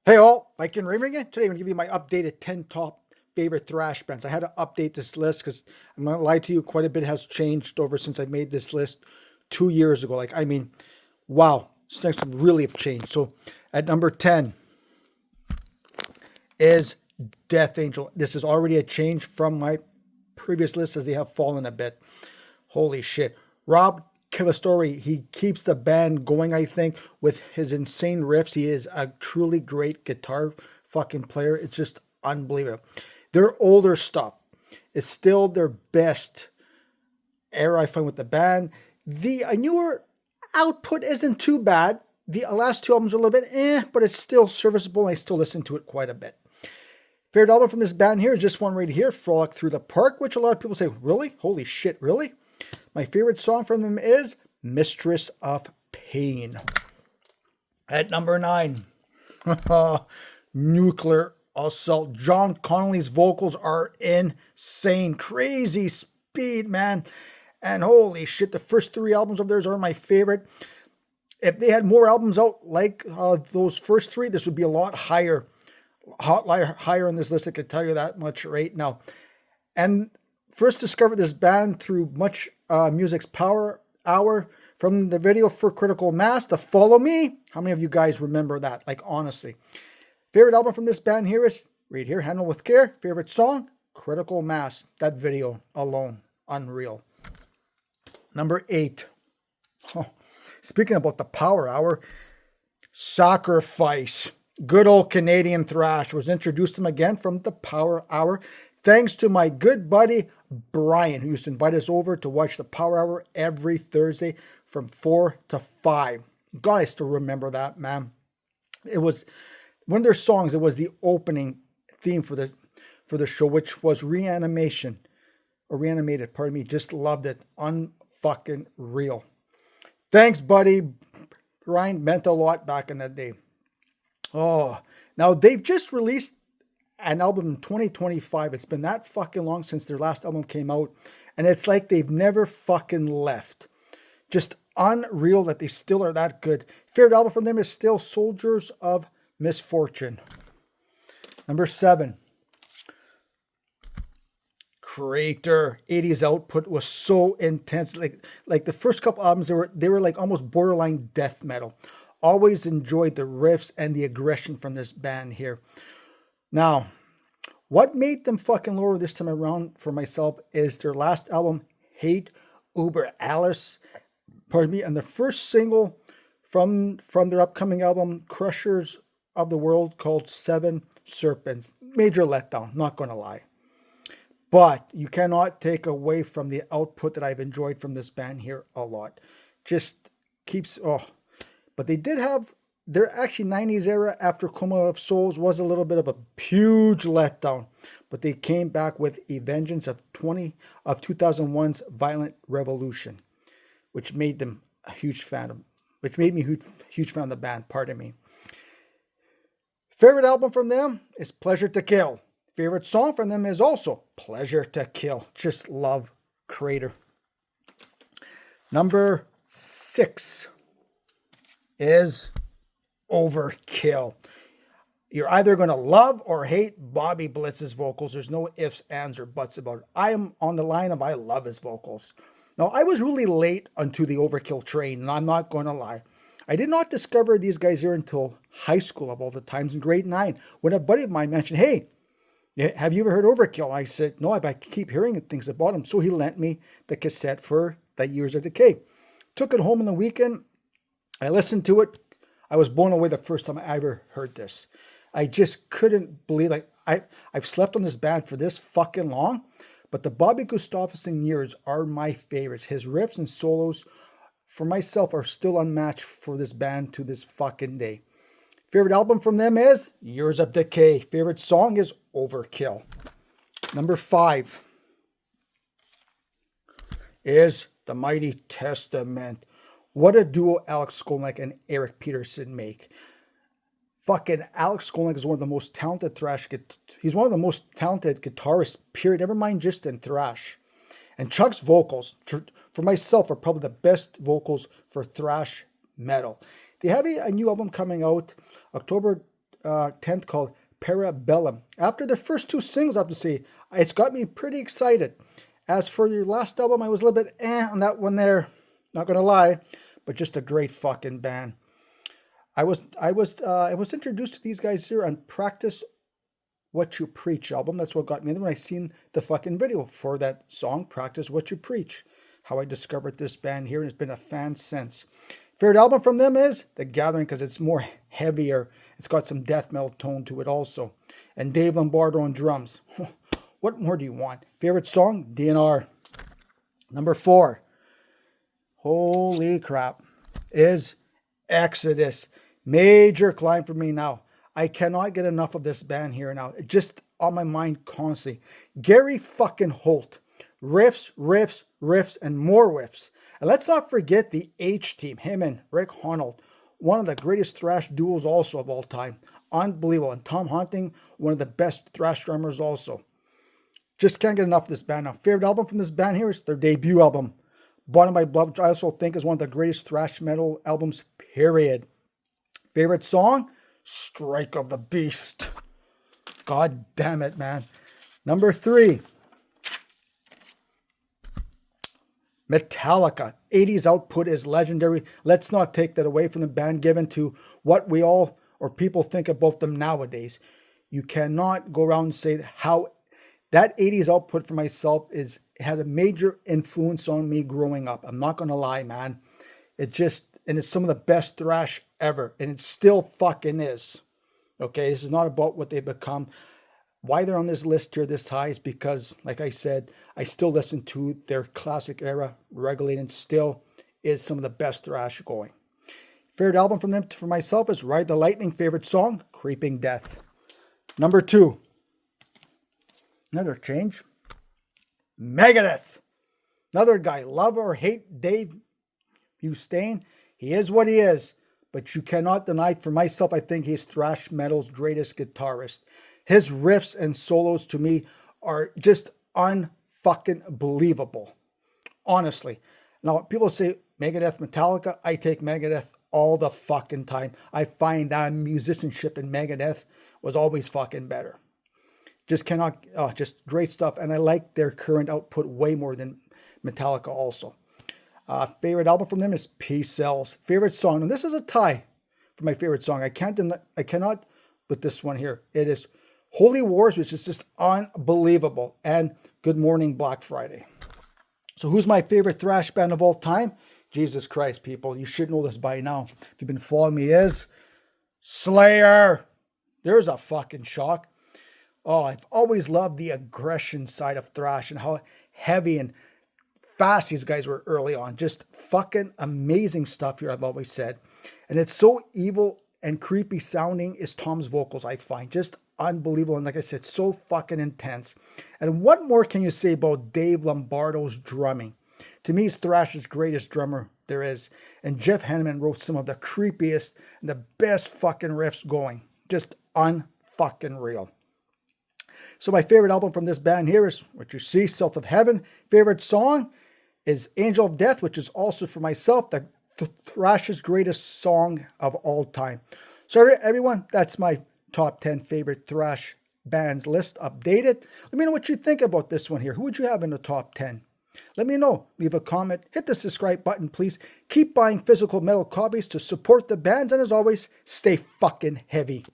Hey all, Mike and Raymond again. Today I'm going to give you my updated 10 top favorite thrash bands. I had to update this list because I'm not going to lie to you, quite a bit has changed over since I made this list 2 years ago. Wow, things really have changed. So at number 10 is Death Angel. This is already a change from my previous list as they have fallen a bit. Holy shit. Rob Kivastori, he keeps the band going, I think, with his insane riffs. He is a truly great guitar fucking player. It's just unbelievable. Their older stuff is still their best era, I find, with the band. The newer output isn't too bad. The last two albums are a little bit but it's still serviceable and I still listen to it quite a bit. Favorite album from this band here is this one right here, Frolic Through the Park, which a lot of people say, really? Holy shit, really? My favorite song from them is Mistress of Pain. At number 9, Nuclear Assault. John Connolly's vocals are insane. Crazy speed, man. And holy shit, the first 3 albums of theirs are my favorite. If they had more albums out like those first 3, this would be a lot higher. Higher on this list, I can tell you that much right now. And first discovered this band through Much Music's Power Hour from the video for Critical Mass, the Follow Me. How many of you guys remember that? Like, honestly. Favorite album from this band here is right here, Handle With Care. Favorite song, Critical Mass. That video alone, unreal. Number 8. Oh, speaking about the Power Hour, Sacrifice. Good old Canadian thrash. Was introduced to him again from the Power Hour. Thanks to my good buddy Brian, who used to invite us over to watch the Power Hour every Thursday from 4 to 5. God, I still remember that, man. It was one of their songs. It was the opening theme for the show, which was Reanimated. Pardon me. Just loved it. Unfucking real. Thanks, buddy. Brian meant a lot back in that day. Oh, now they've just released an album in 2025. It's been that fucking long since their last album came out. And it's like they've never fucking left. Just unreal that they still are that good. Favorite album from them is still Soldiers of Misfortune. Number 7. Crater. 80s output was so intense. Like the first couple albums, they were like almost borderline death metal. Always enjoyed the riffs and the aggression from this band here. Now, what made them fucking lower this time around for myself is their last album, Hate Uber Alice. Pardon me. And the first single from their upcoming album, Crushers of the World, called Seven Serpents. Major letdown, not going to lie. But you cannot take away from the output that I've enjoyed from this band here a lot. Just keeps... But they did have their actually 90s era after Coma of Souls was a little bit of a huge letdown. But they came back with a vengeance of 2001's Violent Revolution, which made them a huge fan of, which made me a huge fan of the band, pardon me. Favorite album from them is Pleasure to Kill. Favorite song from them is also Pleasure to Kill. Just love Crater. Number 6 is Overkill. You're either going to love or hate Bobby Blitz's vocals. There's no ifs, ands, or buts about it. I am on the line of I love his vocals. Now, I was really late onto the Overkill train, and I'm not going to lie. I did not discover these guys here until high school of all the times in grade 9, when a buddy of mine mentioned, hey, have you ever heard Overkill? I said, no, I keep hearing things about him. So he lent me the cassette for that Years of Decay. Took it home on the weekend. I listened to it. I was blown away the first time I ever heard this. I just couldn't believe, I've slept on this band for this fucking long, but the Bobby Gustafson years are my favorites. His riffs and solos for myself are still unmatched for this band to this fucking day. Favorite album from them is Years of Decay. Favorite song is Overkill. Number 5 is The Mighty Testament. What a duo Alex Skolnick and Eric Peterson make. Fucking Alex Skolnick is one of the most talented he's one of the most talented guitarists, period. Never mind just in thrash. And Chuck's vocals, for myself, are probably the best vocals for thrash metal. They have a new album coming out October 10th called Parabellum. After the first two singles, I have to say, it's got me pretty excited. As for your last album, I was a little bit on that one there. Not gonna lie, but just a great fucking band. I was introduced to these guys here on Practice What You Preach album. That's what got me. And then when I seen the fucking video for that song, Practice What You Preach, how I discovered this band here, and it's been a fan since. Favorite album from them is The Gathering, because it's more heavier. It's got some death metal tone to it also. And Dave Lombardo on drums. What more do you want? Favorite song? DNR. Number 4. Holy crap. Is Exodus. Major climb for me now. I cannot get enough of this band here now. It's just on my mind constantly. Gary fucking Holt. Riffs, riffs, riffs, and more riffs. And let's not forget the H Team, him and Rick Honnold, one of the greatest thrash duos also of all time. Unbelievable. And Tom Hunting, one of the best thrash drummers also. Just can't get enough of this band now. Favorite album from this band here is their debut album, Bottom by Blood, which I also think is one of the greatest thrash metal albums, period. Favorite song? Strike of the Beast. God damn it, man. Number 3. Metallica. 80s output is legendary. Let's not take that away from the band, given to what we all or people think about them nowadays. You cannot go around and say how that 80s output for myself had a major influence on me growing up. I'm not going to lie, man. And it's some of the best thrash ever. And it still fucking is. Okay, this is not about what they've become. Why they're on this list here this high is because, like I said, I still listen to their classic era regularly, and still is some of the best thrash going. Favorite album from them for myself is Ride the Lightning. Favorite song? Creeping Death. Number 2. Another change. Megadeth. Another guy. Love or hate Dave Mustaine. He is what he is. But you cannot deny, for myself, I think he's thrash metal's greatest guitarist. His riffs and solos to me are just unfucking believable. Honestly. Now, people say Megadeth, Metallica. I take Megadeth all the fucking time. I find that musicianship in Megadeth was always fucking better. Just great stuff. And I like their current output way more than Metallica also. Favorite album from them is Peace Sells. Favorite song, and this is a tie for my favorite song. I cannot put this one here. It is Holy Wars, which is just unbelievable, and Good Morning Black Friday. So who's my favorite thrash band of all time? Jesus Christ, people. You should know this by now. If you've been following me, is Slayer. There's a fucking shock. Oh, I've always loved the aggression side of thrash and how heavy and fast these guys were early on. Just fucking amazing stuff here, I've always said. And it's so evil and creepy sounding is Tom's vocals, I find. Just unbelievable. And like I said, so fucking intense. And what more can you say about Dave Lombardo's drumming? To me, he's thrash's greatest drummer there is. And Jeff Hanneman wrote some of the creepiest and the best fucking riffs going. Just unfucking real. So my favorite album from this band here is What You See, South of Heaven. Favorite song is Angel of Death, which is also for myself the thrash's greatest song of all time. So everyone, that's my top 10 favorite thrash bands list updated. Let me know what you think about this one here. Who would you have in the top 10? Let me know. Leave a comment. Hit the subscribe button, please. Keep buying physical metal copies to support the bands. And as always, stay fucking heavy.